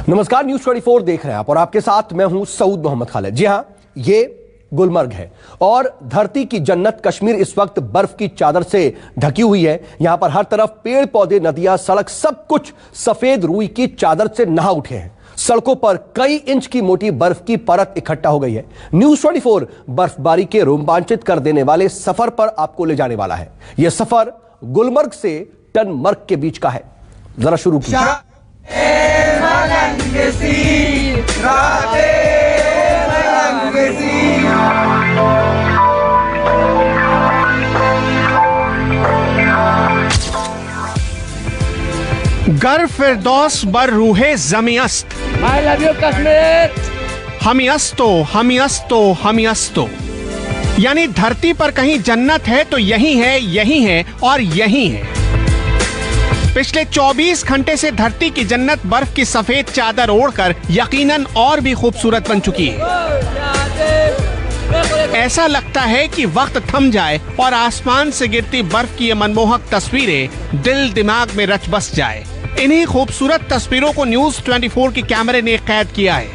नमस्कार, न्यूज़ 24 देख रहे हैं आप और आपके साथ मैं हूं सऊद मोहम्मद खालिद। जी हां, ये गुलमर्ग है और धरती की जन्नत कश्मीर इस वक्त बर्फ की चादर से ढकी हुई है। यहां पर हर तरफ पेड़ पौधे, नदियां, सड़क, सब कुछ सफेद रुई की चादर से नहा उठे हैं। सड़कों पर कई इंच की मोटी बर्फ की परत इकट्ठा हो गई है। न्यूज़ 24 बर्फबारी के रोमांचित कर देने वाले सफर पर आपको ले जाने वाला है। यह सफर गुलमर्ग से टनमर्ग के बीच का है। जरा शुरू कीजिए। गर फिरदौस बर रूहे ज़मी-अस्त, I love you कश्मीर। हमी अस्तो, यानी धरती पर कहीं जन्नत है तो यही है और यही है। पिछले 24 घंटे से धरती की जन्नत बर्फ की सफेद चादर ओढ़कर यकीनन और भी खूबसूरत बन चुकी है। ऐसा लगता है कि वक्त थम जाए और आसमान से गिरती बर्फ की ये मनमोहक तस्वीरें दिल दिमाग में रच बस जाए। इन्हीं खूबसूरत तस्वीरों को न्यूज़ 24 के कैमरे ने कैद किया है।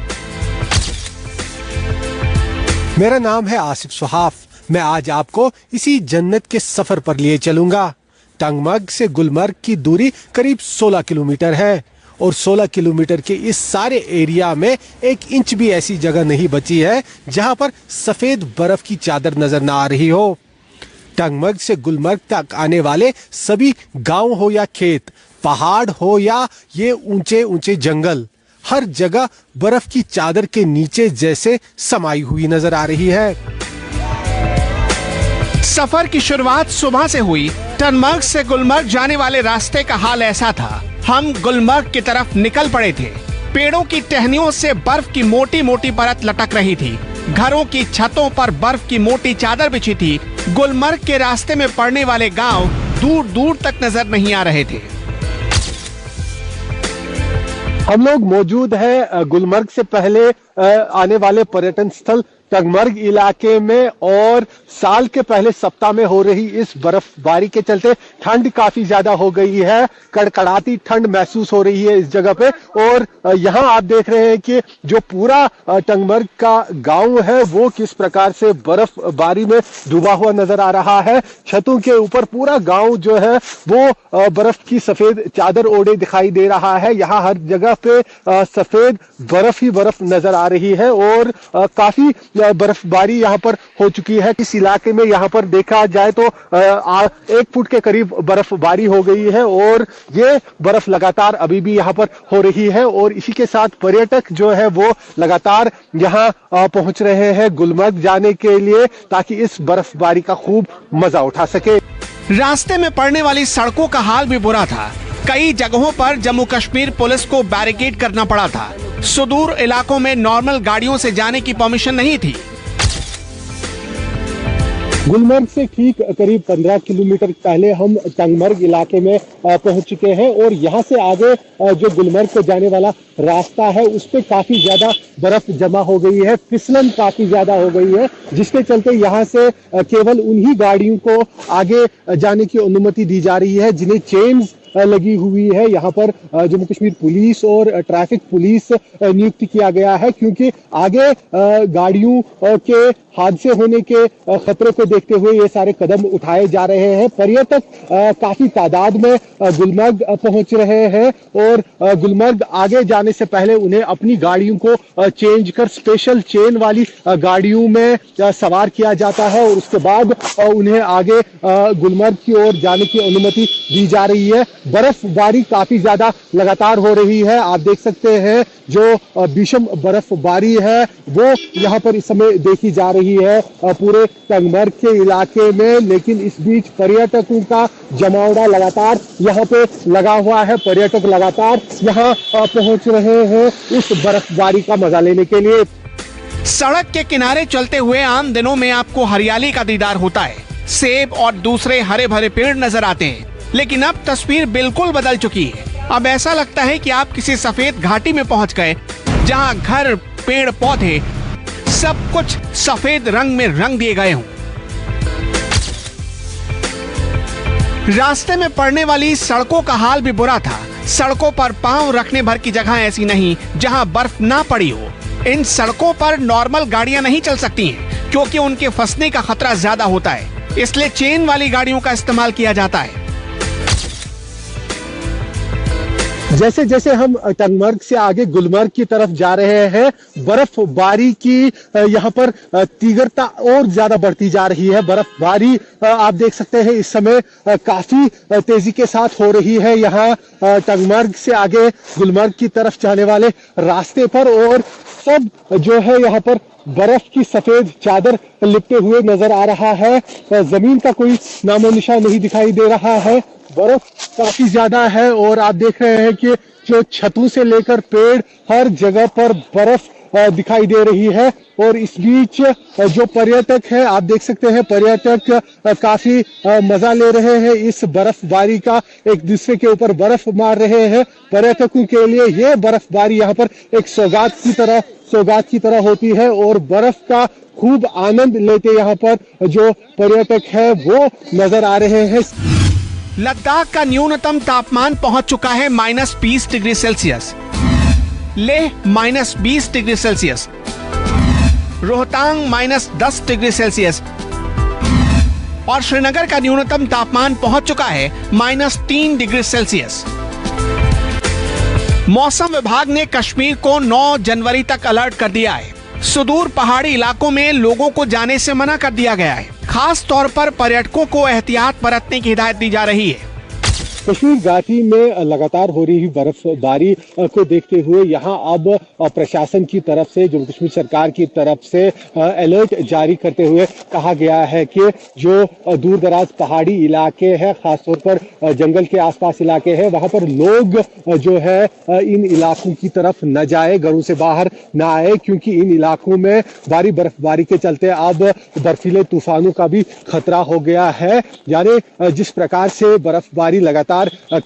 मेरा नाम है आसिफ सुहाफ। मैं आज आपको इसी जन्नत के सफर पर लिए चलूंगा। टंगमर्ग से गुलमर्ग की दूरी करीब 16 किलोमीटर है और 16 किलोमीटर के इस सारे एरिया में 1 इंच भी ऐसी जगह नहीं बची है जहां पर सफेद बर्फ की चादर नजर न आ रही हो। टंगमर्ग से गुलमर्ग तक आने वाले सभी गांव हो या खेत, पहाड़ हो या ये ऊंचे ऊंचे जंगल, हर जगह बर्फ की चादर के नीचे जैसे समाई हुई नजर आ रही है। सफर की शुरुआत सुबह से हुई। टनमर्ग से गुलमर्ग जाने वाले रास्ते का हाल ऐसा था। हम गुलमर्ग की तरफ निकल पड़े थे। पेड़ों की टहनियों से बर्फ की मोटी मोटी परत लटक रही थी। घरों की छतों पर बर्फ की मोटी चादर बिछी थी। गुलमर्ग के रास्ते में पड़ने वाले गांव दूर दूर तक नजर नहीं आ रहे थे। हम लोग मौजूद है गुलमर्ग से पहले आने वाले पर्यटन स्थल टंगमर्ग इलाके में और साल के पहले सप्ताह में हो रही इस बर्फबारी के चलते ठंड काफी ज्यादा हो गई है। कड़कड़ाती ठंड महसूस हो रही है इस जगह पे और यहाँ आप देख रहे हैं कि जो पूरा टंगमर्ग का गांव है वो किस प्रकार से बर्फबारी में डूबा हुआ नजर आ रहा है। छतों के ऊपर पूरा गांव जो है वो बर्फ की सफेद चादर ओढ़े दिखाई दे रहा है। यहाँ हर जगह पे सफेद बर्फ ही बर्फ नजर आ रही है और काफी बर्फबारी यहाँ पर हो चुकी है। इस इलाके में यहाँ पर देखा जाए तो 1 फुट के करीब बर्फबारी हो गई है और ये बर्फ लगातार अभी भी यहाँ पर हो रही है और इसी के साथ पर्यटक जो है वो लगातार यहाँ पहुंच रहे हैं गुलमर्ग जाने के लिए ताकि इस बर्फबारी का खूब मजा उठा सके। रास्ते में पड़ने वाली सड़कों का हाल भी बुरा था। कई जगहों पर जम्मू कश्मीर पुलिस को बैरिकेड करना पड़ा था। सुदूर इलाकों में नॉर्मल गाड़ियों से जाने की परमिशन नहीं थी। गुलमर्ग से ठीक करीब 15 किलोमीटर पहले हम टंगमर्ग इलाके में पहुंच चुके हैं और यहाँ से आगे जो गुलमर्ग को जाने वाला रास्ता है उस पे काफी ज्यादा बर्फ जमा हो गई है। फिसलन काफी ज्यादा हो गई है जिसके चलते यहाँ से केवल उन्हीं गाड़ियों को आगे जाने की अनुमति दी जा रही है जिन्हें चेन्स लगी हुई है। यहाँ पर जम्मू कश्मीर पुलिस और ट्रैफिक पुलिस नियुक्त किया गया है क्योंकि आगे गाड़ियों के हादसे होने के खतरे को देखते हुए ये सारे कदम उठाए जा रहे हैं। पर्यटक काफी तादाद में गुलमर्ग पहुंच रहे हैं और गुलमर्ग आगे जाने से पहले उन्हें अपनी गाड़ियों को चेंज कर स्पेशल चेन वाली गाड़ियों में सवार किया जाता है और उसके बाद उन्हें आगे गुलमर्ग की ओर जाने की अनुमति दी जा रही है। बर्फबारी काफी ज्यादा लगातार हो रही है। आप देख सकते हैं जो भीषण बर्फबारी है वो यहाँ पर इस समय देखी जा रही है पूरे टंगमर्ग के इलाके में। लेकिन इस बीच पर्यटकों का जमावड़ा लगातार यहाँ पे लगा हुआ है। पर्यटक लगातार यहाँ पहुंच रहे हैं इस बर्फबारी का मजा लेने के लिए। सड़क के किनारे चलते हुए आम दिनों में आपको हरियाली का दीदार होता है। सेब और दूसरे हरे भरे पेड़ नजर आते हैं, लेकिन अब तस्वीर बिल्कुल बदल चुकी है। अब ऐसा लगता है कि आप किसी सफेद घाटी में पहुंच गए जहां घर, पेड़ पौधे सब कुछ सफेद रंग में रंग दिए गए हों। रास्ते में पड़ने वाली सड़कों का हाल भी बुरा था। सड़कों पर पांव रखने भर की जगह ऐसी नहीं जहां बर्फ ना पड़ी हो। इन सड़कों पर नॉर्मल गाड़ियां नहीं चल सकती हैं क्योंकि उनके फंसने का खतरा ज्यादा होता है, इसलिए चेन वाली गाड़ियों का इस्तेमाल किया जाता है। जैसे जैसे हम टंगमर्ग से आगे गुलमर्ग की तरफ जा रहे हैं, बर्फबारी की यहाँ पर तीव्रता और ज्यादा बढ़ती जा रही है। बर्फबारी आप देख सकते हैं इस समय काफी तेजी के साथ हो रही है यहाँ टंगमर्ग से आगे गुलमर्ग की तरफ जाने वाले रास्ते पर, और सब जो है यहाँ पर बर्फ की सफेद चादर लिपटे हुए नजर आ रहा है। जमीन का कोई नामो निशान नहीं दिखाई दे रहा है। बर्फ काफी ज्यादा है और आप देख रहे हैं कि जो छतों से लेकर पेड़ हर जगह पर बर्फ दिखाई दे रही है। और इस बीच जो पर्यटक है, आप देख सकते हैं पर्यटक काफी मजा ले रहे हैं इस बर्फबारी का, एक दूसरे के ऊपर बर्फ मार रहे हैं। पर्यटकों के लिए ये बर्फबारी यहाँ पर एक सौगात की तरह होती है और बर्फ का खूब आनंद लेते यहाँ पर जो पर्यटक है वो नजर आ रहे हैं। लद्दाख का न्यूनतम तापमान पहुंच चुका है -20 degree Celsius, Leh -20 degree Celsius, Rohtang -10 degree Celsius और श्रीनगर का न्यूनतम तापमान पहुंच चुका है -3 डिग्री सेल्सियस। मौसम विभाग ने कश्मीर को 9 जनवरी तक अलर्ट कर दिया है। सुदूर पहाड़ी इलाकों में लोगों को जाने से मना कर दिया गया है। खास तौर पर पर्यटकों को एहतियात बरतने की हिदायत दी जा रही है। कश्मीर घाटी में लगातार हो रही बर्फबारी को देखते हुए यहाँ अब प्रशासन की तरफ से, जम्मू कश्मीर सरकार की तरफ से अलर्ट जारी करते हुए कहा गया है कि जो दूर दराज पहाड़ी इलाके हैं, खासतौर पर जंगल के आसपास इलाके हैं, वहां पर लोग जो है इन इलाकों की तरफ न जाए, घरों से बाहर न आए, क्योंकि इन इलाकों में भारी बर्फबारी के चलते अब बर्फीले तूफानों का भी खतरा हो गया है। यानी जिस प्रकार से बर्फबारी लगातार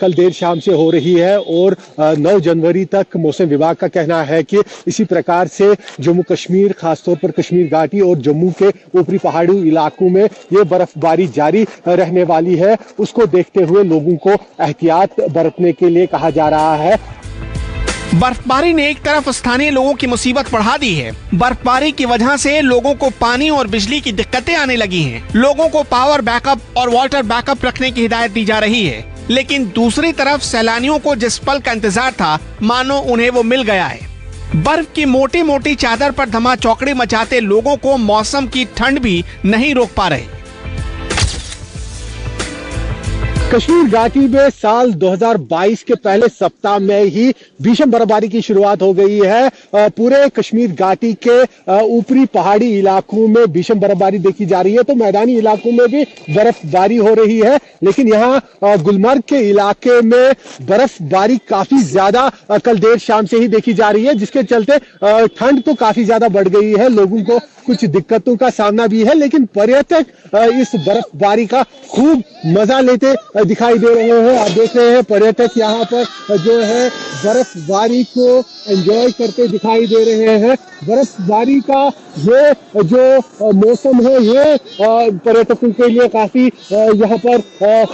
कल देर शाम से हो रही है और 9 जनवरी तक मौसम विभाग का कहना है कि इसी प्रकार से जम्मू कश्मीर, खासतौर पर कश्मीर घाटी और जम्मू के ऊपरी पहाड़ी इलाकों में ये बर्फबारी जारी रहने वाली है। उसको देखते हुए लोगों को एहतियात बरतने के लिए कहा जा रहा है। बर्फबारी ने एक तरफ स्थानीय लोगों की मुसीबत बढ़ा दी है। बर्फबारी की वजह से लोगों को पानी और बिजली की दिक्कतें आने लगी हैं। लोगों को पावर बैकअप और वाटर बैकअप रखने की हिदायत दी जा रही है, लेकिन दूसरी तरफ सैलानियों को जिस पल का इंतजार था, मानो उन्हें वो मिल गया है। बर्फ की मोटी मोटी चादर पर धमाचौकड़ी मचाते लोगों को मौसम की ठंड भी नहीं रोक पा रही। कश्मीर घाटी में साल 2022 के पहले सप्ताह में ही भीषण बर्फबारी की शुरुआत हो गई है। पूरे कश्मीर घाटी के ऊपरी पहाड़ी इलाकों में भीषण बर्फबारी देखी जा रही है, तो मैदानी इलाकों में भी बर्फबारी हो रही है। लेकिन यहाँ गुलमर्ग के इलाके में बर्फबारी काफी ज्यादा कल देर शाम से ही देखी जा रही है, जिसके चलते ठंड तो काफी ज्यादा बढ़ गई है। लोगों को कुछ दिक्कतों का सामना भी है, लेकिन पर्यटक इस बर्फबारी का खूब मजा लेते दिखाई दे रहे हैं। आप देख रहे हैं पर्यटक यहाँ पर जो है बर्फबारी को एंजॉय करते दिखाई दे रहे हैं। बर्फबारी का ये जो मौसम है, ये पर्यटकों के लिए काफी यहाँ पर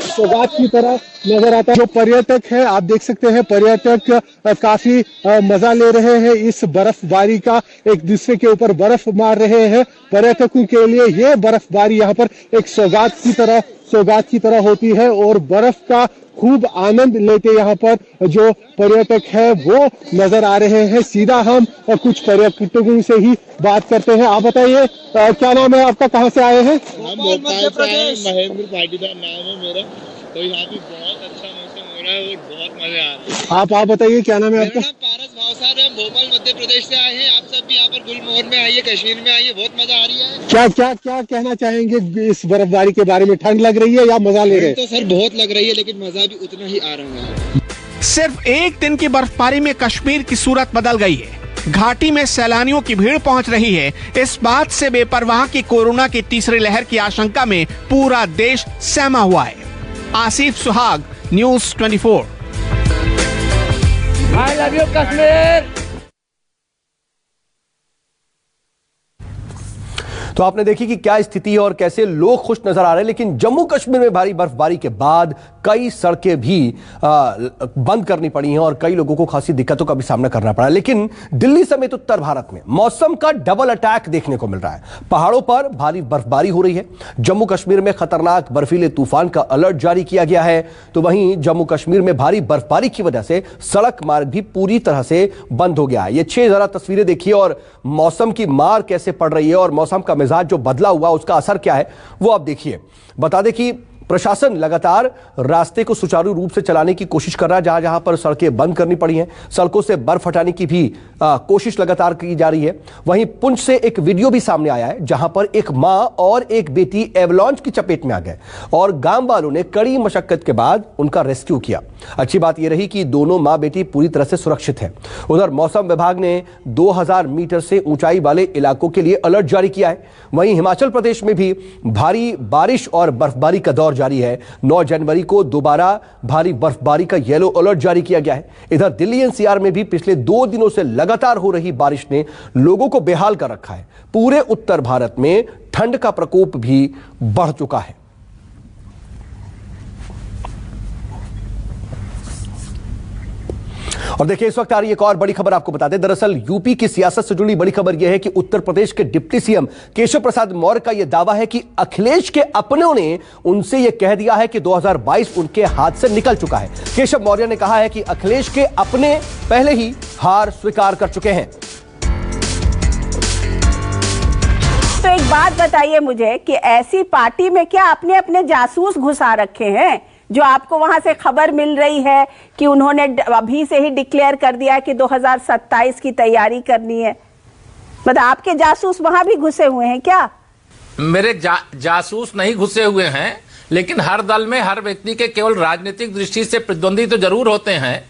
सौगात की तरह नजर आता है। जो पर्यटक है, आप देख सकते हैं पर्यटक काफी मजा ले रहे हैं इस बर्फबारी का, एक दूसरे के ऊपर बर्फ मार रहे हैं। पर्यटकों के लिए ये बर्फबारी यहाँ पर एक सौगात की तरह होती है और बर्फ का खूब आनंद लेते यहाँ पर जो पर्यटक है वो नजर आ रहे हैं। सीधा हम कुछ पर्यटकों से ही बात करते हैं। आप बताइए क्या नाम है आपका, कहाँ से आए हैं? मध्य प्रदेश। महेंद्र पाटीदार नाम है मेरा। तो यहाँ पे बहुत अच्छा मौसम हो रहा है और बहुत मजे आ रहे हैं। आप बताइए क्या नाम है आपका? मेरा नाम पारस भावसार है, भोपाल मध्य प्रदेश से आए हैं। आप सब भी यहाँ पर गुलमोहर में आइए, कश्मीर में आइए, बहुत मजा आ रही है। क्या कहना चाहेंगे इस बर्फबारी के बारे में? ठंड लग रही है या मजा ले रहे हैं? तो सर बहुत लग रही है, लेकिन मजा भी उतना ही आ रहा है। सिर्फ एक दिन की बर्फबारी में कश्मीर की सूरत बदल गई है। घाटी में सैलानियों की भीड़ पहुंच रही है। इस बात से बेपरवाह कि कोरोना की तीसरी लहर की आशंका में पूरा देश सहमा हुआ है। आसिफ सुहाग, news 24। I love you Kashmir. तो आपने देखी कि क्या स्थिति है और कैसे लोग खुश नजर आ रहे हैं, लेकिन जम्मू कश्मीर में भारी बर्फबारी के बाद कई सड़कें भी बंद करनी पड़ी हैं और कई लोगों को खासी दिक्कतों का भी सामना करना पड़ा। लेकिन दिल्ली समेत उत्तर भारत में मौसम का डबल अटैक देखने को मिल रहा है। पहाड़ों पर भारी बर्फबारी हो रही है। जम्मू कश्मीर में खतरनाक बर्फीले तूफान का अलर्ट जारी किया गया है, तो वहीं जम्मू कश्मीर में भारी बर्फबारी की वजह से सड़क मार्ग भी पूरी तरह से बंद हो गया है। ये 6 जरा तस्वीरें देखिए और मौसम की मार कैसे पड़ रही है और मौसम का मिजाज जो बदला हुआ उसका असर क्या है वो आप देखिए। बता दें कि प्रशासन लगातार रास्ते को सुचारू रूप से चलाने की कोशिश कर रहा है। जहां जहां पर सड़कें बंद करनी पड़ी हैं, सड़कों से बर्फ हटाने की भी कोशिश लगातार की जा रही है। वहीं पुंछ से एक वीडियो भी सामने आया है जहां पर एक मां और एक बेटी एवलांच की चपेट में आ गए और गांव वालों ने कड़ी मशक्कत के बाद उनका रेस्क्यू किया। अच्छी बात यह रही कि दोनों मां बेटी पूरी तरह से सुरक्षित है। उधर मौसम विभाग ने 2000 मीटर से ऊंचाई वाले इलाकों के लिए अलर्ट जारी किया है। वहीं हिमाचल प्रदेश में भी भारी बारिश और बर्फबारी का दौर जारी है। 9 जनवरी को दोबारा भारी बर्फबारी का येलो अलर्ट जारी किया गया है। इधर दिल्ली एनसीआर में भी पिछले 2 दिनों से लगातार हो रही बारिश ने लोगों को बेहाल कर रखा है। पूरे उत्तर भारत में ठंड का प्रकोप भी बढ़ चुका है। और देखिए इस वक्त आ रही एक और बड़ी खबर आपको बता दें। दरअसल यूपी की सियासत से जुड़ी बड़ी खबर यह है कि उत्तर प्रदेश के डिप्टी सीएम केशव प्रसाद मौर्य का यह दावा है कि अखिलेश के अपनों ने उनसे यह कह दिया है कि 2022 उनके हाथ से निकल चुका है। केशव मौर्य ने कहा है कि अखिलेश के अपने पहले ही हार स्वीकार कर चुके हैं। तो एक बात बताइए मुझे कि ऐसी पार्टी में क्या आपने अपने जासूस घुसा रखे हैं जो आपको वहां से खबर मिल रही है कि उन्होंने अभी से ही डिक्लेयर कर दिया कि 2027 की तैयारी करनी है? मतलब आपके जासूस वहां भी घुसे हुए हैं क्या? मेरे जासूस नहीं घुसे हुए हैं, लेकिन हर दल में हर व्यक्ति के केवल राजनीतिक दृष्टि से प्रतिद्वंदी तो जरूर होते हैं,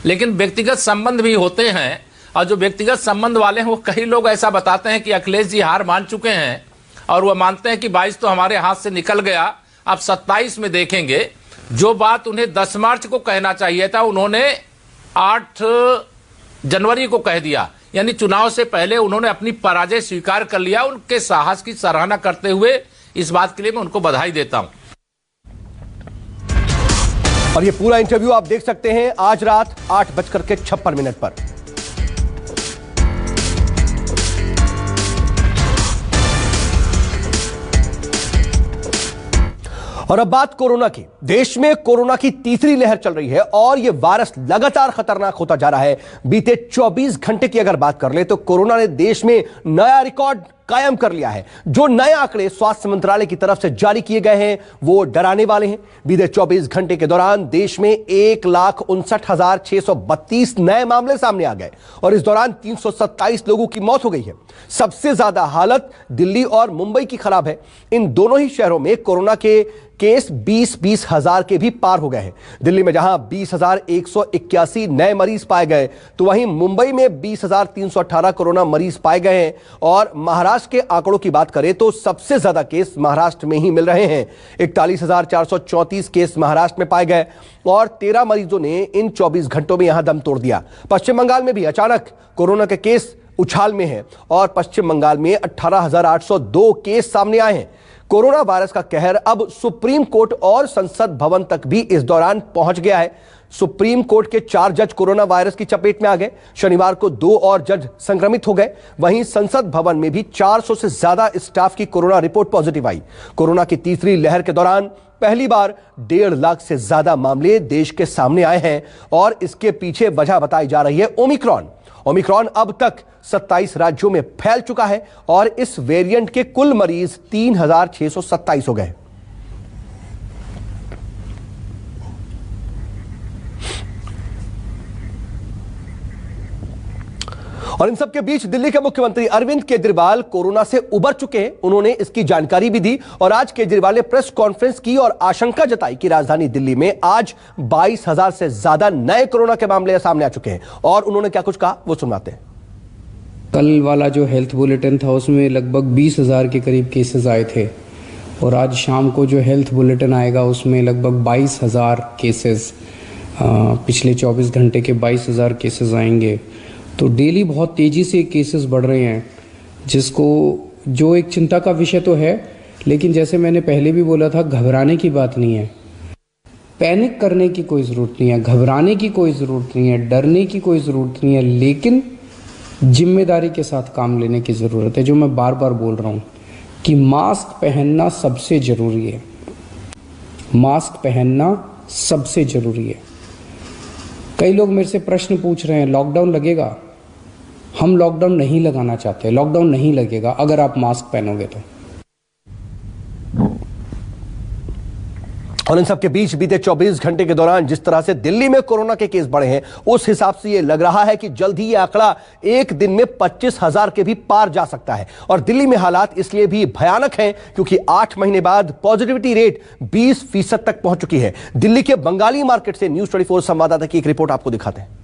लेकिन व्यक्तिगत संबंध भी होते हैं। और जो व्यक्तिगत संबंध वाले हैं वो कई लोग ऐसा बताते हैं कि अखिलेश जी हार मान चुके हैं और वो मानते हैं कि 22 तो हमारे हाथ से निकल गया, अब 27 में देखेंगे। जो बात उन्हें 10 मार्च को कहना चाहिए था उन्होंने 8 जनवरी को कह दिया, यानी चुनाव से पहले उन्होंने अपनी पराजय स्वीकार कर लिया। उनके साहस की सराहना करते हुए इस बात के लिए मैं उनको बधाई देता हूं। और ये पूरा इंटरव्यू आप देख सकते हैं आज रात 8:56 पर। और अब बात कोरोना की। देश में कोरोना की तीसरी लहर चल रही है और यह वायरस लगातार खतरनाक होता जा रहा है। बीते 24 घंटे की अगर बात कर ले तो कोरोना ने देश में नया रिकॉर्ड कायम कर लिया है। जो नए आंकड़े स्वास्थ्य मंत्रालय की तरफ से जारी किए गए हैं वो डराने वाले हैं। बीते 24 घंटे के दौरान देश में 1,59,632 नए मामले सामने आ गए और इस दौरान 327 लोगों की मौत हो गई है। सबसे ज्यादा हालत दिल्ली और मुंबई की खराब है। इन दोनों ही शहरों में कोरोना के केस 20-20 हजार के भी पार हो गए हैं। दिल्ली में जहां 20,181 नए मरीज पाए गए तो वहीं मुंबई में 20,318 कोरोना मरीज पाए गए हैं। और महाराष्ट्र के आंकड़ों की बात करें तो सबसे ज्यादा केस महाराष्ट्र में ही मिल रहे हैं। 41,434 केस महाराष्ट्र में पाए गए और 13 मरीजों ने इन 24 घंटों में यहां दम तोड़ दिया। पश्चिम बंगाल में भी अचानक कोरोना के केस उछाल में है और पश्चिम बंगाल में 18,802 केस सामने आए हैं। कोरोना वायरस का कहर अब सुप्रीम कोर्ट और संसद भवन तक भी इस दौरान पहुंच गया है। सुप्रीम कोर्ट के 4 जज कोरोना वायरस की चपेट में आ गए। शनिवार को 2 और जज संक्रमित हो गए। वहीं संसद भवन में भी 400 से ज्यादा स्टाफ की कोरोना रिपोर्ट पॉजिटिव आई। कोरोना की तीसरी लहर के दौरान पहली बार 1.5 लाख से ज्यादा मामले देश के सामने आए हैं और इसके पीछे वजह बताई जा रही है ओमिक्रॉन अब तक 27 राज्यों में फैल चुका है और इस वेरिएंट के कुल मरीज 3,627 हो गए। और इन सबके बीच दिल्ली के मुख्यमंत्री अरविंद केजरीवाल कोरोना से उबर चुके हैं। उन्होंने इसकी जानकारी भी दी और आज केजरीवाल ने प्रेस कॉन्फ्रेंस की और आशंका जताई कि राजधानी दिल्ली में आज 22,000 से ज्यादा नए कोरोना के मामले सामने आ चुके हैं। और उन्होंने क्या कुछ कहा वो सुनाते हैं। कल वाला जो हेल्थ बुलेटिन था उसमें लगभग 20,000 के करीब केसेस आए थे और आज शाम को जो हेल्थ बुलेटिन आएगा उसमें लगभग 22,000 केसेस, पिछले 24 घंटे के 22,000 केसेस आएंगे। तो डेली बहुत तेज़ी से केसेस बढ़ रहे हैं, जो एक चिंता का विषय तो है, लेकिन जैसे मैंने पहले भी बोला था घबराने की बात नहीं है। पैनिक करने की कोई ज़रूरत नहीं है, घबराने की कोई ज़रूरत नहीं है, डरने की कोई ज़रूरत नहीं है, लेकिन जिम्मेदारी के साथ काम लेने की ज़रूरत है। जो मैं बार बार बोल रहा हूँ कि मास्क पहनना सबसे ज़रूरी है, मास्क पहनना सबसे ज़रूरी है। कई लोग मेरे से प्रश्न पूछ रहे हैं लॉकडाउन लगेगा। हम लॉकडाउन नहीं लगाना चाहते, लॉकडाउन नहीं लगेगा अगर आप मास्क पहनोगे तो। और इन सबके बीच बीते 24 घंटे के दौरान जिस तरह से दिल्ली में कोरोना के केस बढ़े हैं, उस हिसाब से यह लग रहा है कि जल्द ही यह आंकड़ा एक दिन में 25,000 के भी पार जा सकता है। और दिल्ली में हालात इसलिए भी भयानक हैं क्योंकि 8 महीने बाद पॉजिटिविटी रेट 20% तक पहुंच चुकी है। दिल्ली के बंगाली मार्केट से न्यूज़ 24 संवाददाता की एक रिपोर्ट आपको दिखाते हैं।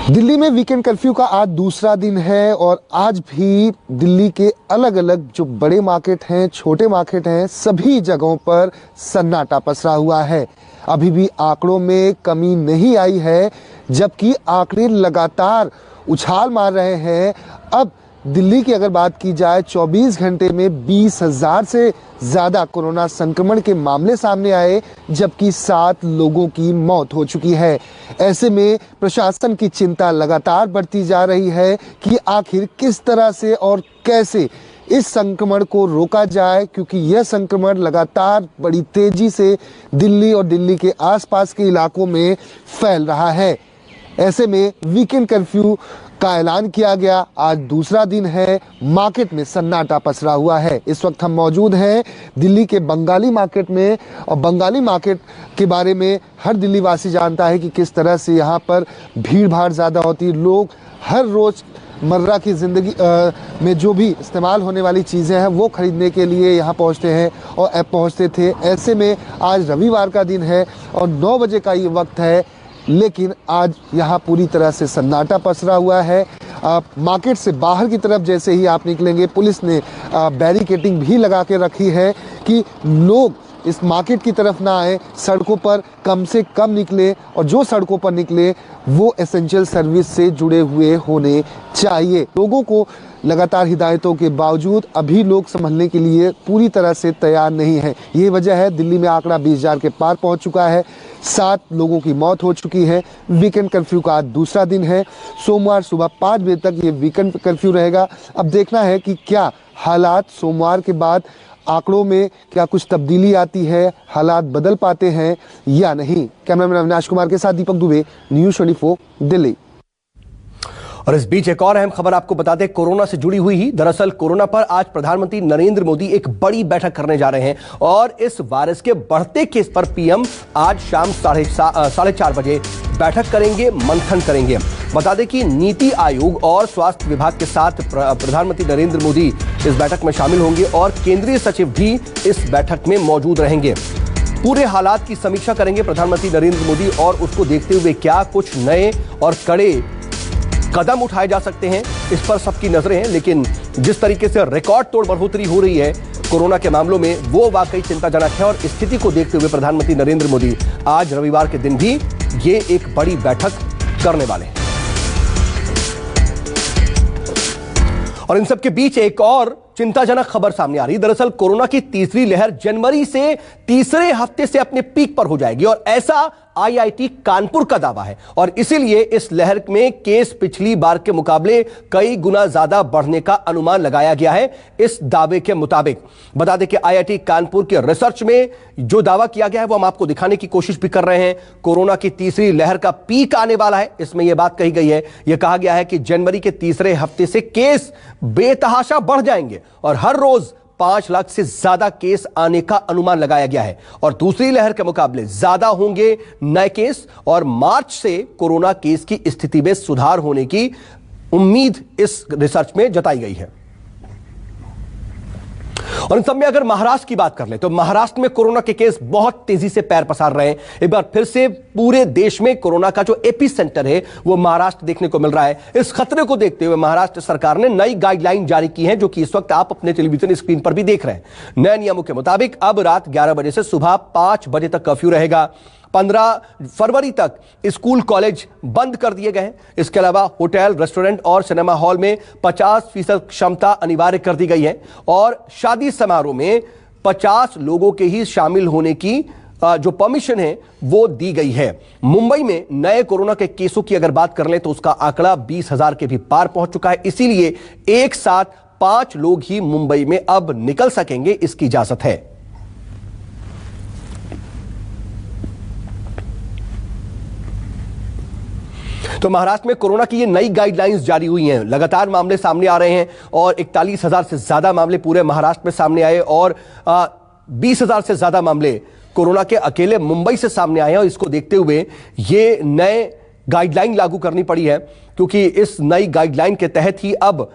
दिल्ली में वीकेंड कर्फ्यू का आज दूसरा दिन है और आज भी दिल्ली के अलग अलग जो बड़े मार्केट हैं, छोटे मार्केट हैं, सभी जगहों पर सन्नाटा पसरा हुआ है। अभी भी आंकड़ों में कमी नहीं आई है, जबकि आंकड़े लगातार उछाल मार रहे हैं। अब दिल्ली की अगर बात की जाए 24 घंटे में 20,000 से ज़्यादा कोरोना संक्रमण के मामले सामने आए, जबकि 7 लोगों की मौत हो चुकी है। ऐसे में प्रशासन की चिंता लगातार बढ़ती जा रही है कि आखिर किस तरह से और कैसे इस संक्रमण को रोका जाए, क्योंकि यह संक्रमण लगातार बड़ी तेजी से दिल्ली और दिल्ली के आसपास के इलाकों में फैल रहा है। ऐसे में वीकेंड कर्फ्यू का ऐलान किया गया। आज दूसरा दिन है, मार्केट में सन्नाटा पसरा हुआ है। इस वक्त हम मौजूद हैं दिल्ली के बंगाली मार्केट में और बंगाली मार्केट के बारे में हर दिल्ली वासी जानता है कि किस तरह से यहाँ पर भीड़ भाड़ ज़्यादा होती है। लोग हर रोज़ मर्रा की ज़िंदगी में जो भी इस्तेमाल होने वाली चीज़ें हैं वो ख़रीदने के लिए यहाँ पहुँचते हैं और अब पहुँचते थे। ऐसे में आज रविवार का दिन है और 9 बजे का ये वक्त है, लेकिन आज यहाँ पूरी तरह से सन्नाटा पसरा हुआ है। मार्केट से बाहर की तरफ जैसे ही आप निकलेंगे, पुलिस ने बैरिकेडिंग भी लगा के रखी है कि लोग इस मार्केट की तरफ ना आए, सड़कों पर कम से कम निकले और जो सड़कों पर निकले वो एसेंशियल सर्विस से जुड़े हुए होने चाहिए। लोगों को लगातार हिदायतों के बावजूद अभी लोग संभलने के लिए पूरी तरह से तैयार नहीं है। ये वजह है दिल्ली में आंकड़ा 20,000 के पार पहुंच चुका है, 7 लोगों की मौत हो चुकी है। वीकेंड कर्फ्यू का आज दूसरा दिन है। सोमवार सुबह 5 बजे तक ये वीकेंड कर्फ्यू रहेगा। अब देखना है कि क्या हालात सोमवार के बाद आंकड़ों में क्या कुछ तब्दीली आती है, हालात बदल पाते हैं या नहीं। कैमरामैन अविनाश कुमार के साथ दीपक दुबे, न्यूज़ 24 दिल्ली। और इस बीच एक और अहम खबर आपको बता दें, कोरोना से जुड़ी हुई ही। दरअसल कोरोना पर आज प्रधानमंत्री नरेंद्र मोदी एक बड़ी बैठक करने जा रहे हैं और इस वायरस के बढ़ते केस पर पीएम आज शाम 4:30 बजे बैठक करेंगे, मंथन करेंगे। बता दें कि नीति आयोग और स्वास्थ्य विभाग के साथ प्रधानमंत्री नरेंद्र मोदी इस बैठक में शामिल होंगे और केंद्रीय सचिव भी इस बैठक में मौजूद रहेंगे। पूरे हालात की समीक्षा करेंगे प्रधानमंत्री नरेंद्र मोदी और उसको देखते हुए क्या कुछ नए और कड़े कदम उठाए जा सकते हैं, इस पर सबकी नजरें हैं। लेकिन जिस तरीके से रिकॉर्ड तोड़ बढ़ोतरी हो रही है कोरोना के मामलों में, वो वाकई चिंताजनक है। और स्थिति को देखते हुए प्रधानमंत्री नरेंद्र मोदी आज रविवार के दिन भी ये एक बड़ी बैठक करने वाले हैं। और इन सबके बीच एक और चिंताजनक खबर सामने आ रही है। दरअसल कोरोना की तीसरी लहर जनवरी से तीसरे हफ्ते से अपने पीक पर हो जाएगी और ऐसा आईआईटी कानपुर का दावा है। और इसीलिए इस लहर में केस पिछली बार के मुकाबले कई गुना ज्यादा बढ़ने का अनुमान लगाया गया है। इस दावे के मुताबिक बता दें कि आईआईटी कानपुर के रिसर्च में जो दावा किया गया है वो हम आपको दिखाने की कोशिश भी कर रहे हैं। कोरोना की तीसरी लहर का पीक आने वाला है, इसमें यह बात कही गई है। यह कहा गया है कि जनवरी के तीसरे हफ्ते से केस बेतहाशा बढ़ जाएंगे और हर रोज 5 लाख से ज्यादा केस आने का अनुमान लगाया गया है और दूसरी लहर के मुकाबले ज्यादा होंगे नए केस और मार्च से कोरोना केस की स्थिति में सुधार होने की उम्मीद इस रिसर्च में जताई गई है। और इन सब में अगर महाराष्ट्र की बात कर ले तो महाराष्ट्र में कोरोना के केस बहुत तेजी से पैर पसार रहे हैं। एक बार फिर से पूरे देश में कोरोना का जो एपी सेंटर है वो महाराष्ट्र देखने को मिल रहा है। इस खतरे को देखते हुए महाराष्ट्र सरकार ने नई गाइडलाइन जारी की है, जो कि इस वक्त आप अपने टेलीविजन स्क्रीन पर भी देख रहे हैं। नए नियमों के मुताबिक अब रात 11 बजे से सुबह 5 बजे तक कर्फ्यू रहेगा। 15 फरवरी तक स्कूल कॉलेज बंद कर दिए गए हैं। इसके अलावा होटल, रेस्टोरेंट और सिनेमा हॉल में 50% क्षमता अनिवार्य कर दी गई है और शादी समारोह में 50 लोगों के ही शामिल होने की जो परमिशन है वो दी गई है। मुंबई में नए कोरोना के केसों की अगर बात कर लें तो उसका आंकड़ा 20,000 के भी पार पहुंच चुका है। इसीलिए एक साथ 5 लोग ही मुंबई में अब निकल सकेंगे, इसकी इजाजत है। तो महाराष्ट्र में कोरोना की ये नई गाइडलाइंस जारी हुई हैं। लगातार मामले सामने आ रहे हैं और 41,000 से ज्यादा मामले पूरे महाराष्ट्र में सामने आए और 20,000 से ज्यादा मामले कोरोना के अकेले मुंबई से सामने आए हैं। और इसको देखते हुए ये नए गाइडलाइन लागू करनी पड़ी है, क्योंकि इस नई गाइडलाइन के तहत ही अब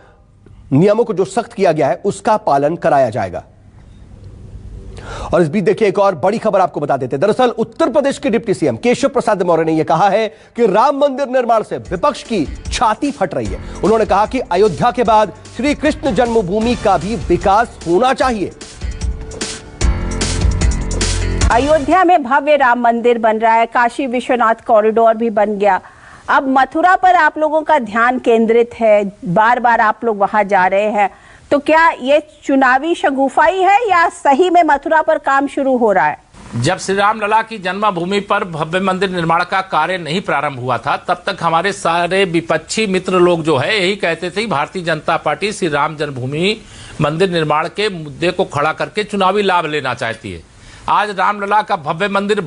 नियमों को जो सख्त किया गया है उसका पालन कराया जाएगा। और इस बीच देखिए एक और बड़ी खबर आपको बता देते हैं। दरअसल उत्तर प्रदेश के डिप्टी सीएम केशव प्रसाद मौर्य ने यह कहा है कि राम मंदिर निर्माण से विपक्ष की छाती फट रही है। उन्होंने कहा कि अयोध्या के बाद श्री कृष्ण जन्मभूमि का भी विकास होना चाहिए। अयोध्या में भव्य राम मंदिर बन रहा है, काशी विश्वनाथ कॉरिडोर भी बन गया। अब मथुरा पर आप लोगों का ध्यान केंद्रित है, बार बार आप लोग वहां जा रहे हैं, तो क्या ये चुनावी शगुफाई है या सही में मथुरा पर काम शुरू हो रहा है? जब श्री राम लला की जन्मभूमि पर भव्य मंदिर निर्माण का कार्य नहीं प्रारंभ हुआ था, तब तक हमारे सारे विपक्षी मित्र लोग जो है यही कहते थे भारतीय जनता पार्टी श्री राम जन्मभूमि मंदिर निर्माण के मुद्दे को खड़ा करके चुनावी लाभ लेना चाहती है। आज रामलला का भव्य मंदिर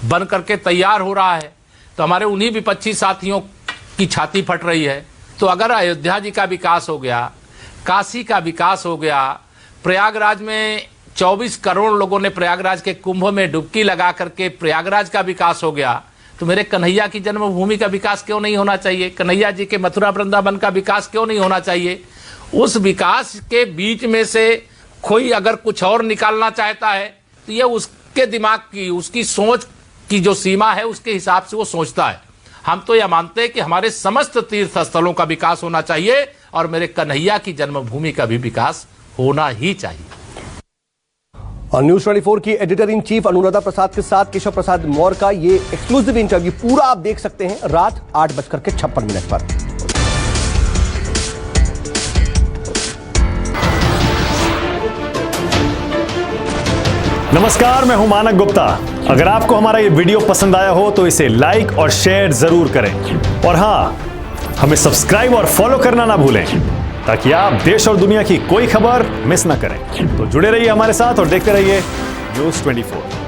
बन करके तैयार हो रहा है तो हमारे उन्हीं विपक्षी साथियों की छाती फट रही है। तो अगर अयोध्या जी का विकास हो गया, काशी का विकास हो गया, प्रयागराज में 24 करोड़ लोगों ने प्रयागराज के कुंभ में डुबकी लगा करके प्रयागराज का विकास हो गया, तो मेरे कन्हैया की जन्मभूमि का विकास क्यों नहीं होना चाहिए? कन्हैया जी के मथुरा वृंदावन का विकास क्यों नहीं होना चाहिए? उस विकास के बीच में से कोई अगर कुछ और निकालना चाहता है तो ये उसके दिमाग की, उसकी सोच की जो सीमा है उसके हिसाब से वो सोचता है। हम तो यह मानते हैं कि हमारे समस्त तीर्थ स्थलों का विकास होना चाहिए और मेरे कन्हैया की जन्मभूमि का भी विकास होना ही चाहिए। और न्यूज 24 की editor in chief Anuradha Prasad के साथ केशव प्रसाद मौर्य का ये एक्सक्लूसिव इंटरव्यू पूरा आप देख सकते हैं रात 8:56 पर। नमस्कार, मैं हूं मानक गुप्ता। अगर आपको हमारा ये वीडियो पसंद आया हो तो इसे लाइक और शेयर जरूर करें और हां, हमें सब्सक्राइब और फॉलो करना ना भूलें ताकि आप देश और दुनिया की कोई खबर मिस ना करें। तो जुड़े रहिए हमारे साथ और देखते रहिए न्यूज़ 24।